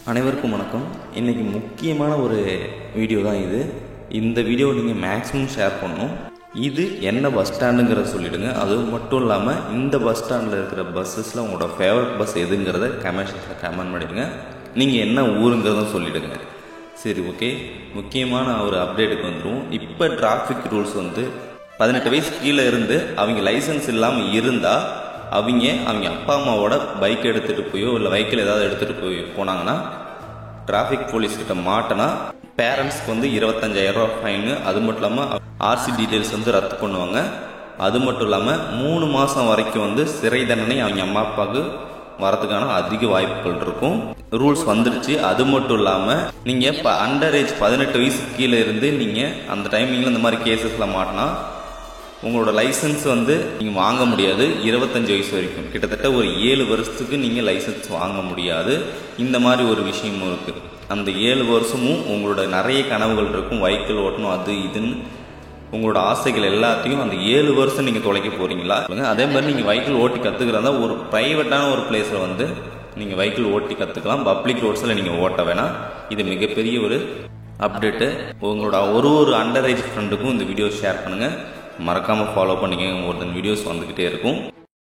அனைவருக்கும் வணக்கம். இன்றைக்கி முக்கியமான ஒரு வீடியோ தான் இது. இந்த வீடியோ நீங்கள் மேக்ஸிமம் ஷேர் பண்ணணும். இது என்ன பஸ் ஸ்டாண்டுங்கிறத சொல்லிவிடுங்க. அது மட்டும் இல்லாமல் இந்த பஸ் ஸ்டாண்டில் இருக்கிற பஸ்ஸஸில் உங்களோட ஃபேவரட் பஸ் எதுங்கிறத கமெண்ட் செக்ஷனில் கமெண்ட் பண்ணிவிடுங்க. நீங்கள் என்ன ஊருங்கிறதும் சொல்லிவிடுங்க. சரி, ஓகே. முக்கியமான ஒரு அப்டேட்டுக்கு வந்துடும். இப்போ டிராஃபிக் ரூல்ஸ் 18 வயசு கீழே இருந்து அவங்க லைசன்ஸ் இல்லாமல் இருந்தால் அவங்க அப்பா அம்மாவோட பைக் எடுத்துகிட்டு போயோ இல்லை வெஹிக்கிள் ஏதாவது எடுத்துகிட்டு போனாங்கன்னா டிராஃபிக் போலீஸ்கிட்ட மாட்டினா பேரண்ட்ஸ்க்கு 25,000 ரூபா ஃபைனு. அது மட்டும் இல்லாமல் ஆர்சி டீட்டெயில்ஸ் ரத்து பண்ணுவாங்க. அது மட்டும் இல்லாமல் 3 மாதம் வரைக்கும் சிறை தண்டனை அவங்க அம்மா அப்பாவுக்கு வரதுக்கான அதிக வாய்ப்புகள் இருக்கும். ரூல்ஸ் வந்துடுச்சு. அது மட்டும் இல்லாமல் நீங்கள் இப்போ அண்டர் ஏஜ் 18 வயசு கீழே இருந்து நீங்கள் அந்த டைமிங்கில் இந்த மாதிரி கேசஸில் மாட்டினா உங்களோட லைசன்ஸ் நீங்கள் வாங்க முடியாது. 25 வயசு வரைக்கும் கிட்டத்தட்ட ஒரு 7 வருஷத்துக்கு நீங்கள் லைசன்ஸ் வாங்க முடியாது. இந்த மாதிரி ஒரு விஷயமும் இருக்குது. அந்த 7 வருஷமும் உங்களோட நிறைய கனவுகள் இருக்கும். வெஹிக்கிள் ஓட்டணும், அது இதுன்னு உங்களோட ஆசைகள் எல்லாத்தையும் அந்த 7 வருஷம் நீங்கள் தொலைக்க போகிறீங்களா? அதே மாதிரி நீங்கள் வெஹிக்கிள் ஓட்டி கற்றுக்கிறதா ஒரு ப்ரைவேட்டான ஒரு பிளேஸில் நீங்கள் வெஹிக்கிள் ஓட்டி கற்றுக்கலாம். பப்ளிக் ரோட்ஸில் நீங்கள் ஓட்ட வேணாம். இது மிகப்பெரிய ஒரு அப்டேட்டு. உங்களோட ஒரு அண்டர் ஏஜ் ஃப்ரெண்டுக்கும் இந்த வீடியோ ஷேர் பண்ணுங்கள். மறக்காமல் ஃபாலோ பண்ணிக்கங்க. ஒரு வீடியோஸ் வந்துக்கிட்டே இருக்கும்.